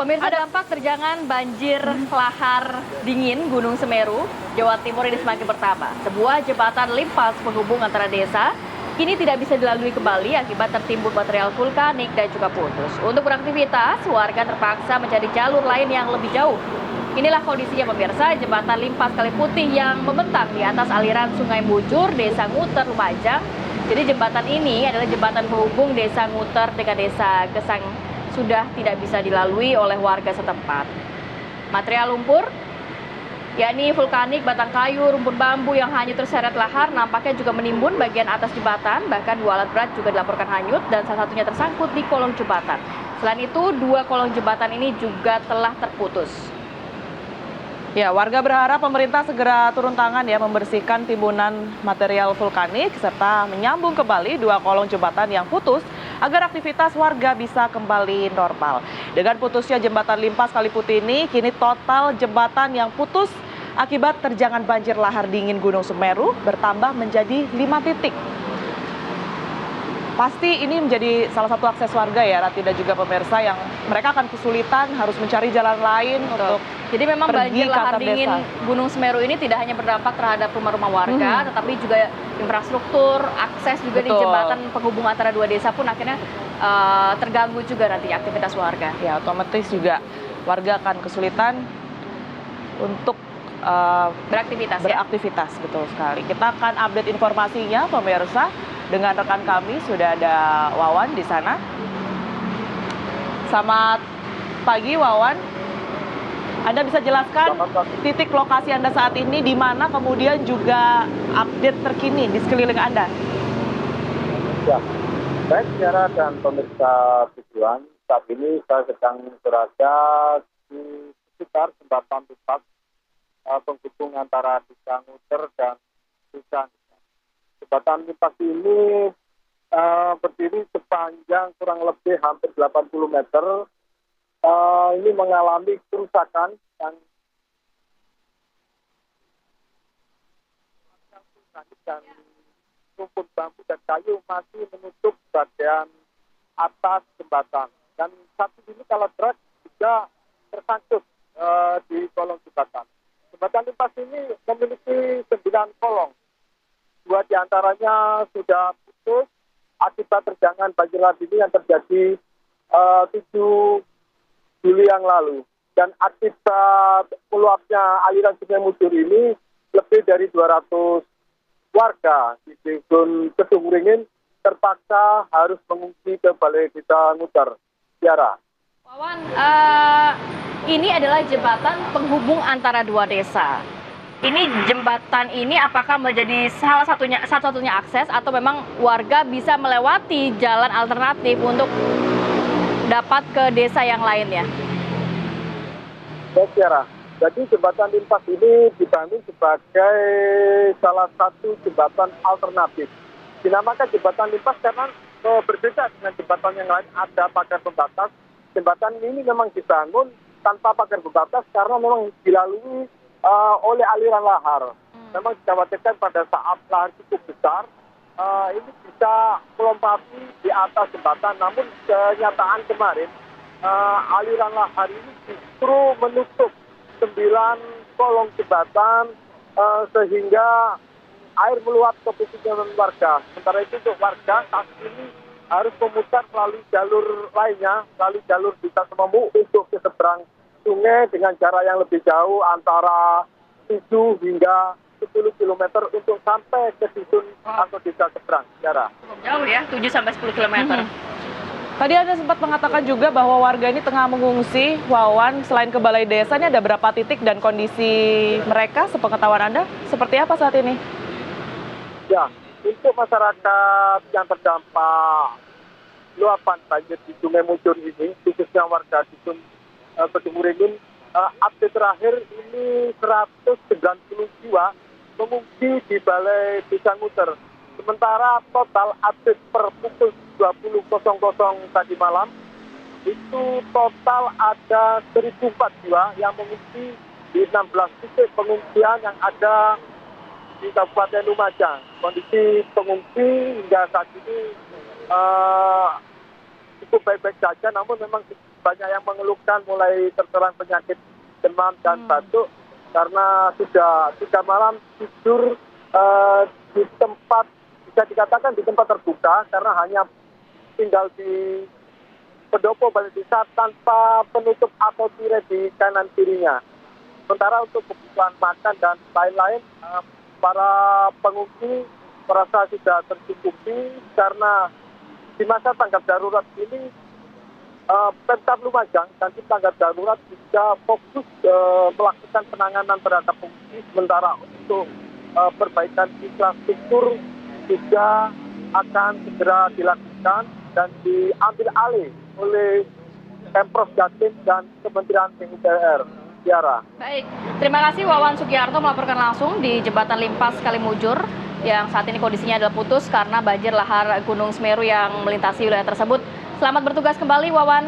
Pemirsa, dampak terjangan banjir lahar dingin Gunung Semeru, Jawa Timur ini semakin bertambah. Sebuah jembatan limpas penghubung antara desa kini tidak bisa dilalui kembali akibat tertimbun material vulkanik dan juga putus. Untuk beraktivitas, warga terpaksa mencari jalur lain yang lebih jauh. Inilah kondisinya pemirsa, jembatan limpas Kali Putih yang membentang di atas aliran Sungai Mujur, Desa Nguter, Lumajang. Jadi jembatan ini adalah jembatan penghubung Desa Nguter dengan Desa Gesang sudah tidak bisa dilalui oleh warga setempat. Material lumpur, yakni vulkanik, batang kayu, rumput bambu yang hanyut terseret lahar nampaknya juga menimbun bagian atas jembatan. Bahkan 2 alat berat juga dilaporkan hanyut dan salah satunya tersangkut di kolong jembatan. Selain itu, 2 kolong jembatan ini juga telah terputus. Ya, warga berharap pemerintah segera turun tangan ya membersihkan timbunan material vulkanik serta menyambung kembali 2 kolong jembatan yang putus agar aktivitas warga bisa kembali normal. Dengan putusnya jembatan limpas Kali Putih ini, kini total jembatan yang putus akibat terjangan banjir lahar dingin Gunung Semeru bertambah menjadi 5 titik. Pasti ini menjadi salah satu akses warga ya, Rati dan juga pemirsa yang mereka akan kesulitan harus mencari jalan lain untuk jadi memang banjir lahar dingin desa. Gunung Semeru ini tidak hanya berdampak terhadap rumah-rumah warga, tetapi juga infrastruktur, akses juga di jembatan penghubung antara 2 desa pun akhirnya terganggu juga nanti aktivitas warga. Ya, otomatis juga warga akan kesulitan untuk beraktivitas, betul sekali. Kita akan update informasinya pemirsa dengan rekan kami, sudah ada Wawan di sana. Selamat pagi Wawan. Anda bisa jelaskan titik lokasi Anda saat ini di mana, kemudian juga update terkini di sekeliling Anda. Ya, baik Tiara dan pemirsa tujuan, saat ini saya sedang berada di sekitar jembatan limpas penghubung antara Desa Nguter dan Desa. Jembatan limpas ini berdiri sepanjang kurang lebih hampir 80 meter. Ini mengalami kerusakan dan rumput bambu dan kayu masih menutup bagian atas jembatan. Dan satu ini kalau truk juga tersangkut di kolong jembatan. Jembatan limpas ini memiliki 9 kolong. 2 diantaranya sudah putus akibat terjangan banjir lahar dingin yang terjadi 7 Juli yang lalu. Dan akibat meluapnya aliran Sungai Mujur ini, lebih dari 200 warga di Dusun Kedung Ringin terpaksa harus mengungsi ke Balai Desa Nguter. Tiara. Wawan, ini adalah jembatan penghubung antara 2 desa. Ini jembatan ini apakah menjadi satu-satunya akses atau memang warga bisa melewati jalan alternatif untuk dapat ke desa yang lainnya? Ya, Tiara. Jadi jembatan limpas ini dibangun sebagai salah satu jembatan alternatif. Dinamakan jembatan limpas karena berbeda dengan jembatan yang lain, ada pagar pembatas. Jembatan ini memang dibangun tanpa pagar pembatas karena memang dilalui oleh aliran lahar. Memang dikhawatirkan pada saat lahar cukup besar, ini bisa melompati di atas jembatan. Namun kenyataan kemarin, aliran lahar ini justru menutup 9 kolong jembatan sehingga air meluap ke pemukiman warga. Sementara itu untuk warga saat ini harus memutar melalui jalur lainnya, melalui jalur Desa Sememu untuk ke seberang sungai dengan jarak yang lebih jauh antara 7 hingga 10 km untuk sampai ke dusun atau desa seberang. Jauh ya, 7 sampai 10 km. Tadi Anda sempat mengatakan juga bahwa warga ini tengah mengungsi. Wawan, selain ke balai desa, ini ada berapa titik dan kondisi mereka sepengetahuan Anda seperti apa saat ini? Ya, untuk masyarakat yang terdampak luapan banjir di Sungai Mujur ini, khususnya warga dusun Kedung Ringin, update terakhir ini 190 jiwa mengungsi di Balai Desa Nguter. Sementara total update per pukul 20.00 tadi malam, itu total ada 1.004 jiwa yang mengungsi di 16 titik pengungsian yang ada di Kabupaten Lumajang. Kondisi pengungsi hingga saat ini cukup baik-baik saja, namun memang banyak yang mengeluhkan mulai terserang penyakit demam dan batuk karena sudah 3 malam tidur di tempat, bisa dikatakan di tempat terbuka karena hanya tinggal di pendopo balai desa tanpa penutup atau tirai di kanan kirinya. Sementara untuk kebutuhan makan dan lain-lain, para pengungsi merasa sudah tercukupi karena di masa tanggap darurat ini Pemkab Lumajang dan tim tanggap darurat bisa fokus melakukan penanganan terhadap pengungsi, sementara untuk perbaikan infrastruktur juga akan segera dilakukan dan diambil alih oleh Pemprov Jatim dan Kementerian PUPR. Tiara. Baik, terima kasih Wawan Sugiarto melaporkan langsung di Jembatan Limpas Kalimujur yang saat ini kondisinya adalah putus karena banjir lahar Gunung Semeru yang melintasi wilayah tersebut. Selamat bertugas kembali, Wawan.